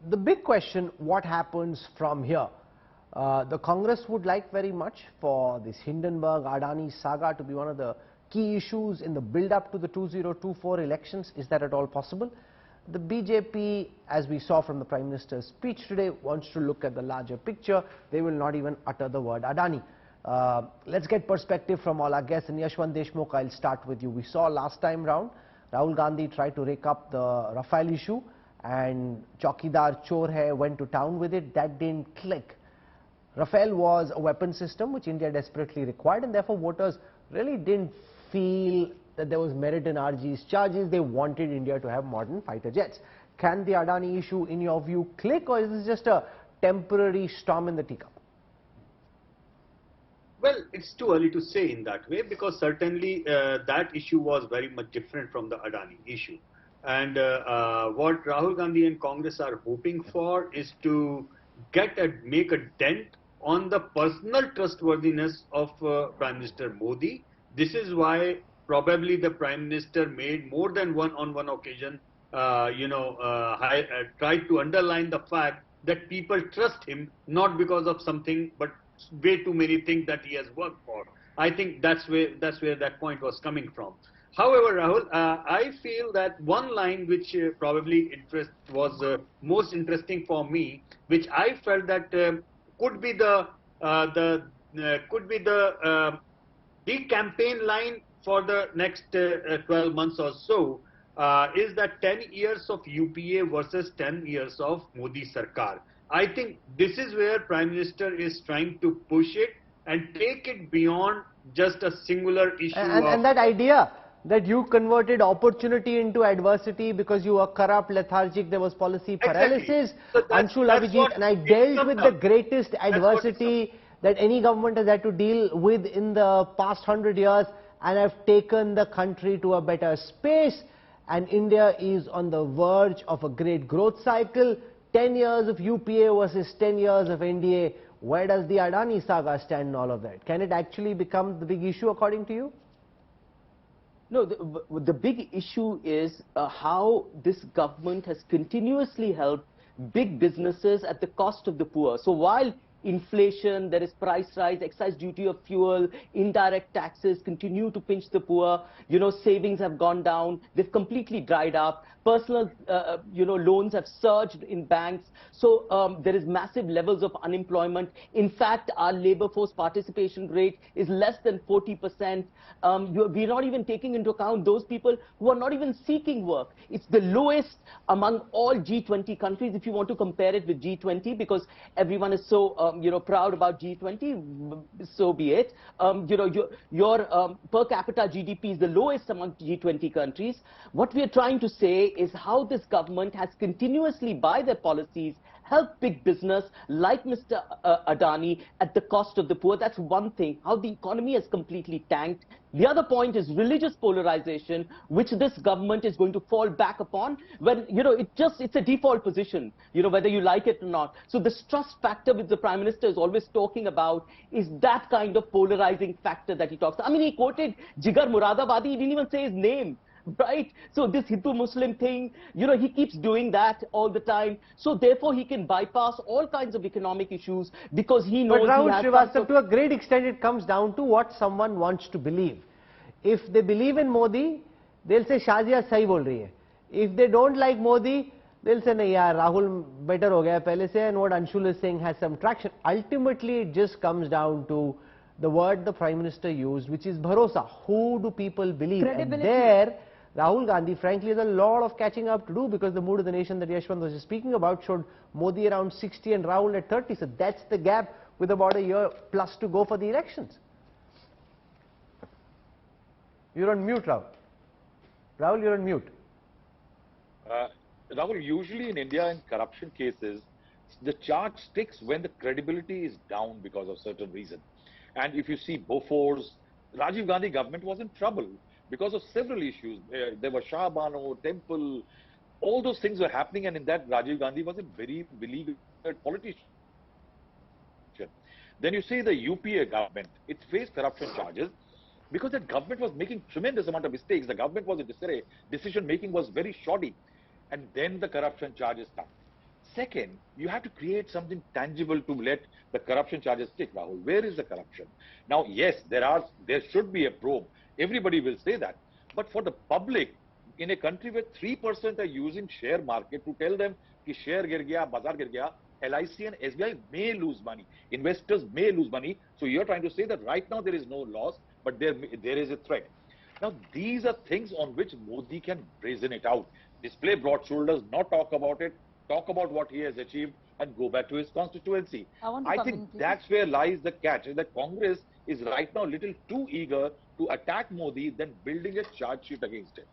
the big question, what happens from here? The Congress would like very much for this Hindenburg-Adani saga to be one of the key issues in the build-up to the 2024 elections. Is that at all possible? The BJP, as we saw from the Prime Minister's speech today, wants to look at the larger picture. They will not even utter the word Adani. Let's get perspective from all our guests. And Yashwant Deshmukh, I'll start with you. We saw last time round, Rahul Gandhi tried to rake up the Rafale issue, and Chaukidar Chor Hai went to town with it. That didn't click. Rafale was a weapon system which India desperately required, and therefore voters really didn't feel that there was merit in RG's charges. They wanted India to have modern fighter jets. Can the Adani issue, in your view, click, or is this just a temporary storm in the teacup? Well, it's too early to say in that way, because certainly that issue was very much different from the Adani issue. And what Rahul Gandhi and Congress are hoping for is to make a dent on the personal trustworthiness of Prime Minister Modi. This is why probably the Prime Minister made more than on one occasion, tried to underline the fact that people trust him, not because of something, but way too many things that he has worked for. I think that's where that point was coming from. However, Rahul, I feel that one line which probably was most interesting for me, which I felt that could be the campaign line for the next 12 months or so, is that 10 years of UPA versus 10 years of Modi Sarkar. I think this is where Prime Minister is trying to push it and take it beyond just a singular issue. And that idea that you converted opportunity into adversity because you were corrupt, lethargic, there was policy paralysis. Exactly. So Anshu Abhijit, and I dealt with the greatest adversity that any government has had to deal with in the past 100 years, and I've taken the country to a better space, and India is on the verge of a great growth cycle. 10 years of UPA versus 10 years of NDA. Where does the Adani saga stand in all of that? Can it actually become the big issue according to you? No, the big issue is how this government has continuously helped big businesses at the cost of the poor. So while inflation, there is price rise, excise duty of fuel, indirect taxes continue to pinch the poor, savings have gone down, they've completely dried up. Personal, loans have surged in banks. So there is massive levels of unemployment. In fact, our labor force participation rate is less than 40%. We're not even taking into account those people who are not even seeking work. It's the lowest among all G20 countries, if you want to compare it with G20, because everyone is so, proud about G20, so be it. Your per capita GDP is the lowest among G20 countries. What we are trying to say is how this government has continuously, by their policies, helped big business like Mr. Adani at the cost of the poor. That's one thing, how the economy has completely tanked. The other point is religious polarization, which this government is going to fall back upon when, it's a default position, whether you like it or not. So this trust factor which the Prime Minister is always talking about is that kind of polarizing factor that he talks. I mean, he quoted Jigar Muradabadi, he didn't even say his name. Right? So this Hindu-Muslim thing, he keeps doing that all the time. So therefore, he can bypass all kinds of economic issues because he knows. But Rahul Srivastava, to a great extent, it comes down to what someone wants to believe. If they believe in Modi, they'll say Shazia sahi bol rahi hai. If they don't like Modi, they'll say, nahi yaar, Rahul better ho gaya pehle se, and what Anshul is saying has some traction. Ultimately, it just comes down to the word the Prime Minister used, which is bharosa. Who do people believe? And there, Rahul Gandhi, frankly, has a lot of catching up to do, because the mood of the nation that Yashwant was just speaking about showed Modi around 60 and Rahul at 30. So that's the gap, with about a year plus to go for the elections. You're on mute, Rahul. Rahul, you're on mute. Rahul, usually in India, in corruption cases, the charge sticks when the credibility is down because of certain reason. And if you see Bofors, Rajiv Gandhi government was in trouble because of several issues. There was Shah Bano, Temple, all those things were happening, and in that Rajiv Gandhi was a very beleaguered politician. Then you see the UPA government, it faced corruption charges because that government was making tremendous amount of mistakes. The government was in disarray, decision making was very shoddy, and then the corruption charges come. Second, you have to create something tangible to let the corruption charges stick, Rahul. Where is the corruption? Now, yes, there should be a probe. Everybody will say that. But for the public, in a country where 3% are using share market to tell them कि share गिर गया, बाजार गिर गया, LIC and SBI may lose money. Investors may lose money. So you're trying to say that right now there is no loss, but there is a threat. Now, these are things on which Modi can brazen it out. Display broad shoulders, not talk about it, talk about what he has achieved, and go back to his constituency. I think that's where lies the catch. The Congress is right now a little too eager to attack Modi than building a charge sheet against him.